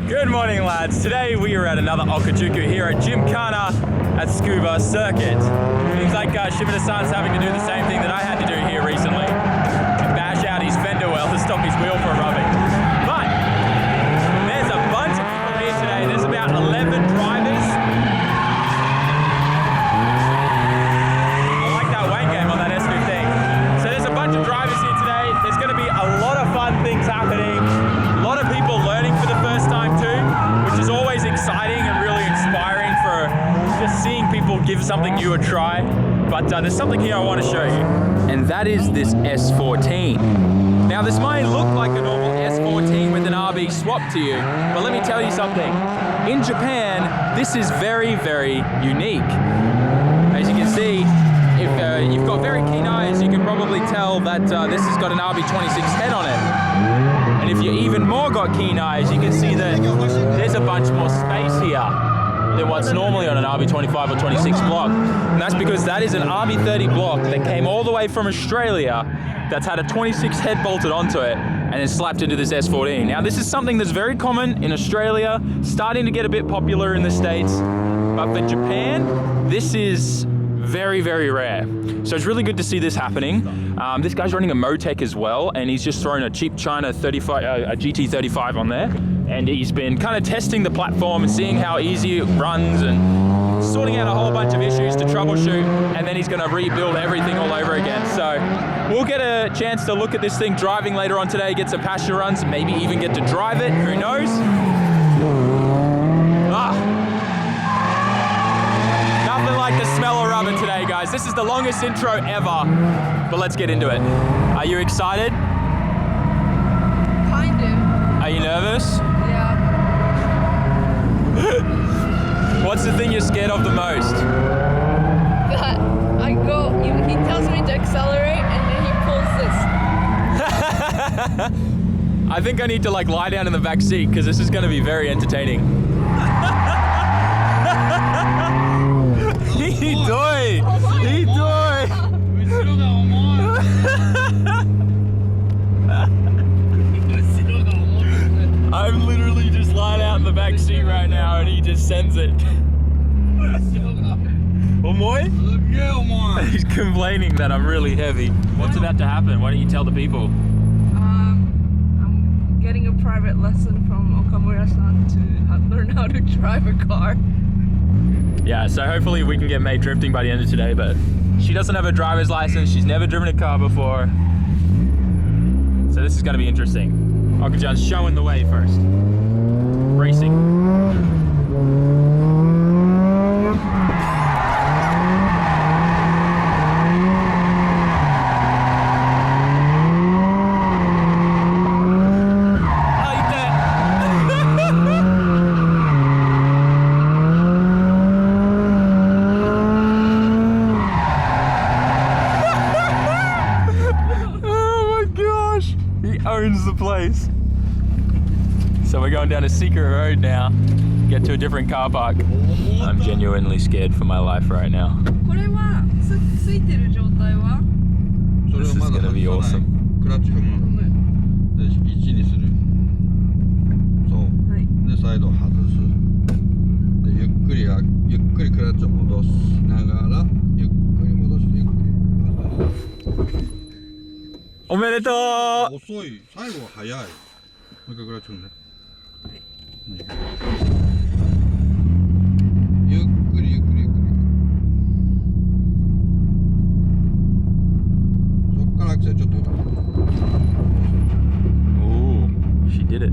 Good morning, lads. Today we are at another Okajuku here at Gymkhana at Scuba Circuit. Seems like Shimada-san's having to do the same thing that I had to do here recently. Bash out his fender well to stop his wheel from rubbing. But there's a bunch of people here today. There's about 11 drivers. I like that Wayne game on that S15. So there's a bunch of drivers here today. There's going to be a lot of fun things happening. A lot of people learning for the first time too, which is always exciting and really inspiring for just seeing people give something new a try. But there's something here I want to show you, and that is this S14. Now this might look like a normal S14 with an RB swap to you, but let me tell you something. In Japan, this is very, very unique. As you can see, if you've got very keen eyes, you can probably tell that this has got an RB26 head on it. And if you even more got keen eyes, you can see that there's a bunch more space here than what's normally on an RB25 or 26 block. And that's because that is an RB30 block that came all the way from Australia that's had a 26 head bolted onto it and then slapped into this S14. Now this is something that's very common in Australia, starting to get a bit popular in the States, but for Japan, this is very, very rare. So it's really good to see this happening. This guy's running a Motec as well, and he's just thrown a cheap China 35, a GT35 on there. And he's been kind of testing the platform and seeing how easy it runs and sorting out a whole bunch of issues to troubleshoot, and then he's gonna rebuild everything all over again. So we'll get a chance to look at this thing driving later on today, get some passenger runs, maybe even get to drive it, who knows? Nothing like the smell of rubber today, guys. This is the longest intro ever, but let's get into it. Are you excited? Kind of. Are you nervous? Yeah. What's the thing you're scared of the most? That I go, he tells me to accelerate and then he pulls this. I think I need to like lie down in the back seat because this is going to be very entertaining. Hidoy! Hidoy! I'm literally just lying out in the back seat right now and he just sends it. Omoy? He's complaining that I'm really heavy. What's about to happen? Why don't you tell the people? I'm getting a private lesson from Okamura-san to learn how to drive a car. Yeah, so hopefully we can get May drifting by the end of today, but she doesn't have a driver's license, she's never driven a car before. So this is gonna be interesting. Okachans showing the way first. Racing. Owns the place. So we're going down a secret road now, get to a different car park. I'm genuinely scared for my life right now. This is gonna be awesome. Omedetou! 遅い。最後は早い。もう一回クラッチ踏んで。ゆっくりゆっくりゆっくり。そっからアクセルちょっと。Ooh, she did it.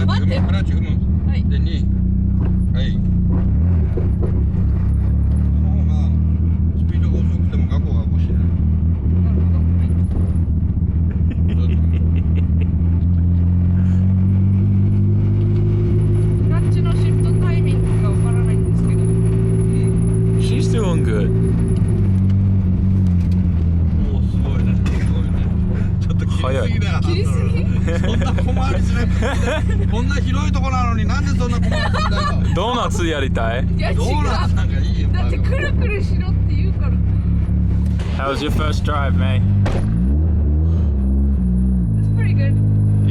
待って。クラッチ踏む。はい。で2。はい。She's doing good. おお、すごいね。すごいね。ちょっと切りすぎだ。切りすぎ？そんな小回りしなくて。こんな広いとこなのになんでそんな小回りするんだよ。ドーナツやりたい？いや違う。ドーナツなんかいいよ。だってくるくるしろって言うから。How was your first drive, May? It's pretty good.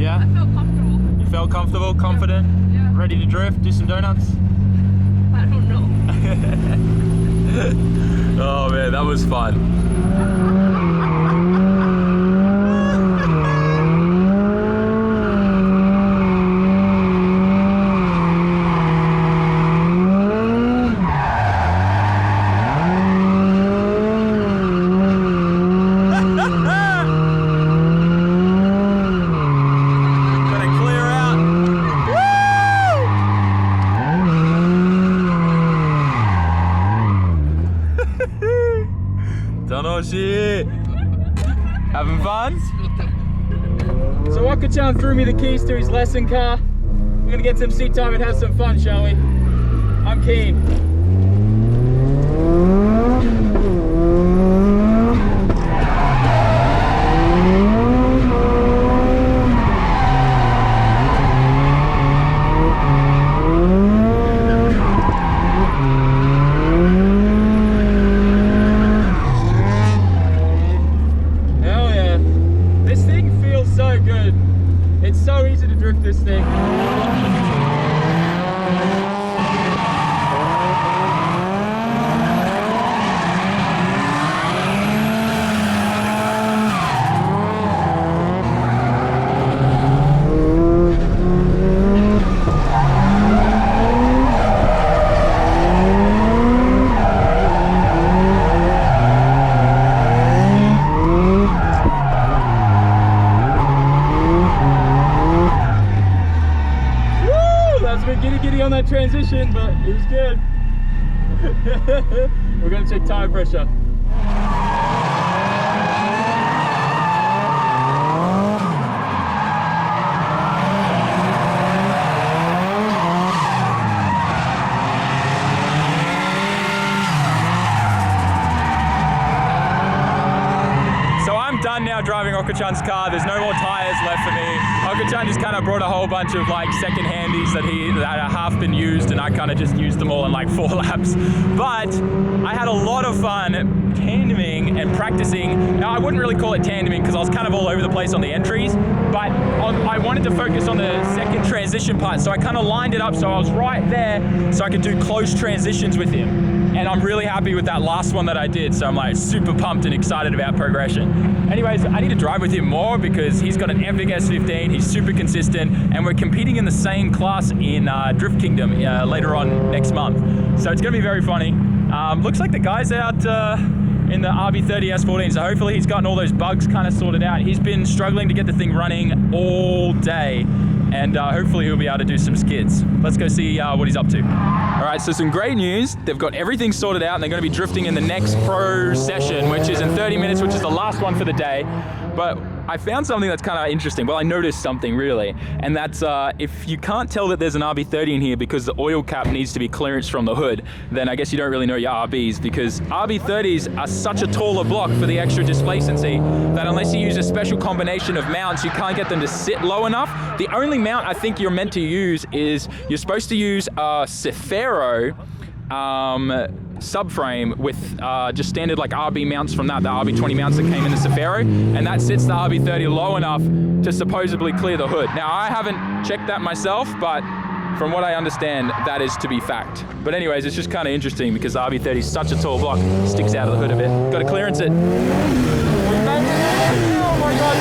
Yeah? I felt comfortable. You felt comfortable, confident, Yeah. ready to drift, do some donuts? I don't know. Oh man, that was fun. Having fun? So Okachan threw me the keys to his lesson car. We're gonna get some seat time and have some fun, shall we? I'm keen. This thing. On that transition, but it was good. We're gonna check tire pressure. Done now driving Okachan's car. There's no more tires left for me. Okachan just kind of brought a whole bunch of like second handies that had half been used, and I kind of just used them all in like 4 laps. But I had a lot of fun tandeming and practicing. Now I wouldn't really call it tandeming because I was kind of all over the place on the entries, but I wanted to focus on the second transition part, so I kind of lined it up so I was right there so I could do close transitions with him. And I'm really happy with that last one that I did, so I'm like super pumped and excited about progression. Anyways, I need to drive with him more because he's got an epic S15, he's super consistent, and we're competing in the same class in Drift Kingdom later on next month. So it's gonna be very funny. Looks like the guy's out in the RB30 S14, so hopefully he's gotten all those bugs kind of sorted out. He's been struggling to get the thing running all day, and hopefully he'll be able to do some skids. Let's go see what he's up to. All right, so some great news. They've got everything sorted out and they're gonna be drifting in the next pro session, which is in 30 minutes, which is the last one for the day. But I found something that's kind of interesting. Well, I noticed something really, and that's if you can't tell that there's an RB30 in here because the oil cap needs to be clearance from the hood, then I guess you don't really know your RBs, because RB30s are such a taller block for the extra displacency that unless you use a special combination of mounts, you can't get them to sit low enough. The only mount I think you're meant to use is you're supposed to use a Cefiro subframe with just standard like RB mounts from that, the RB20 mounts that came in the Cefiro, and that sits the RB30 low enough to supposedly clear the hood. Now I haven't checked that myself, but from what I understand, that is to be fact. But anyways, it's just kind of interesting because the RB30 is such a tall block, sticks out of the hood a bit. Got to clearance it. Oh my God,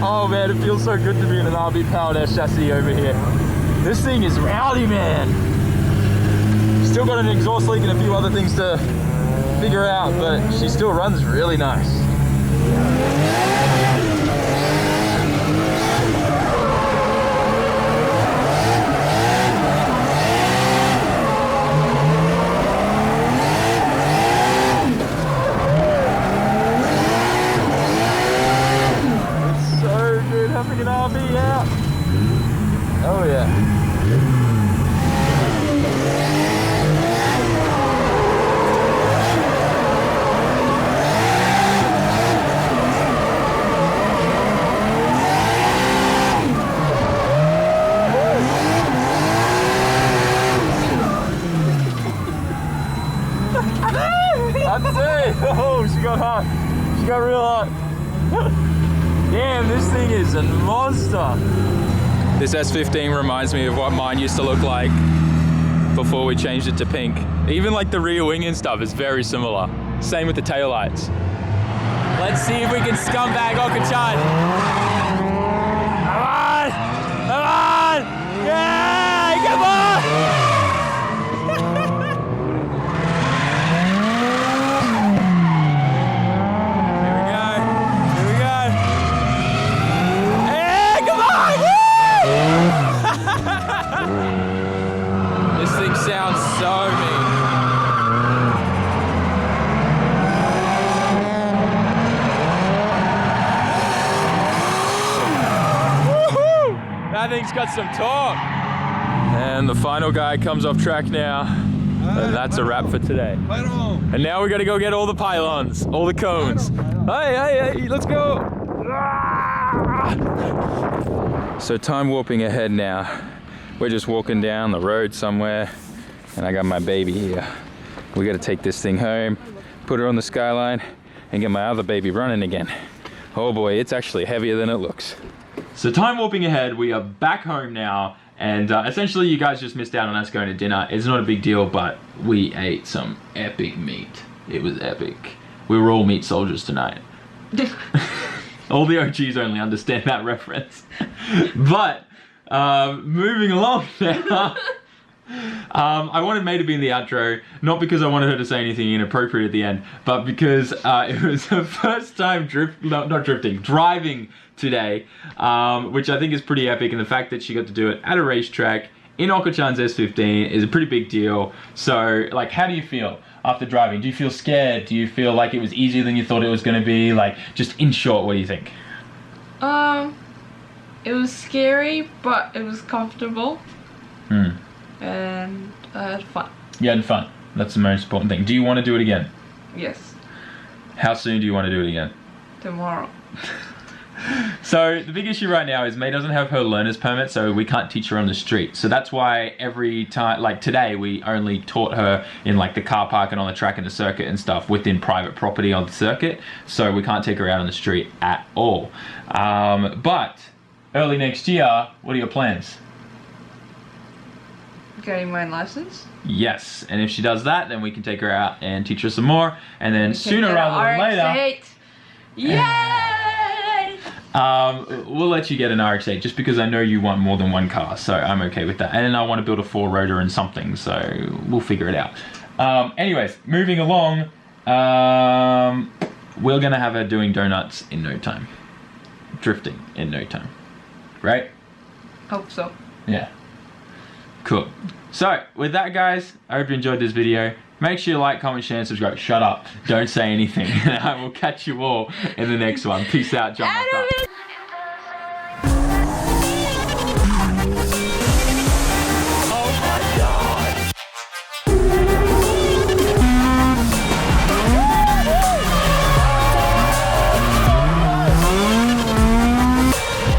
oh man, it feels so good to be in an RB powered air chassis over here. This thing is rowdy, man. Still got an exhaust leak and a few other things to figure out, but she still runs really nice. Having an RB out. Oh yeah. so hot. She got real hot. Damn, this thing is a monster. This S15 reminds me of what mine used to look like before we changed it to pink. Even like the rear wing and stuff is very similar. Same with the taillights. Let's see if we can scumbag Okachan. Come on! Come on! Yeah! Come on! Here we go. Here we go. Hey, come on! Woo! This thing sounds so mean. That thing's got some torque. And the final guy comes off track now. And that's a wrap for today. And now we gotta go get all the pylons, all the cones. Hey, let's go. So time warping ahead now. We're just walking down the road somewhere. And I got my baby here. We gotta take this thing home, put her on the Skyline, and get my other baby running again. Oh boy, it's actually heavier than it looks. So time warping ahead, we are back home now, and essentially you guys just missed out on us going to dinner. It's not a big deal, but we ate some epic meat. It was epic. We were all meat soldiers tonight. All the OGs only understand that reference. But moving along now. I wanted May to be in the outro, not because I wanted her to say anything inappropriate at the end, but because it was her first time driving today, which I think is pretty epic, and the fact that she got to do it at a racetrack in Okachans S15 is a pretty big deal. So, like, how do you feel after driving? Do you feel scared? Do you feel like it was easier than you thought it was going to be? Like, just in short, what do you think? It was scary, but it was comfortable. And I had fun. You had fun. That's the most important thing. Do you want to do it again? Yes. How soon do you want to do it again? Tomorrow. So the big issue right now is May doesn't have her learner's permit, so we can't teach her on the street. So that's why every time, like today, we only taught her in like the car park and on the track and the circuit and stuff within private property on the circuit. So we can't take her out on the street at all. But early next year, what are your plans? Getting my license? Yes, and if she does that, then we can take her out and teach her some more, and then sooner rather than later, yay! We'll let you get an RX-8 just because I know you want more than one car, so I'm okay with that. And then I want to build a 4-rotor and something, so we'll figure it out. Anyways, moving along, we're gonna have her doing donuts in no time, drifting in no time, right? Hope so. Yeah. Cool. So, with that, guys, I hope you enjoyed this video. Make sure you like, comment, share, and subscribe. Shut up. Don't say anything. I will catch you all in the next one. Peace out, John.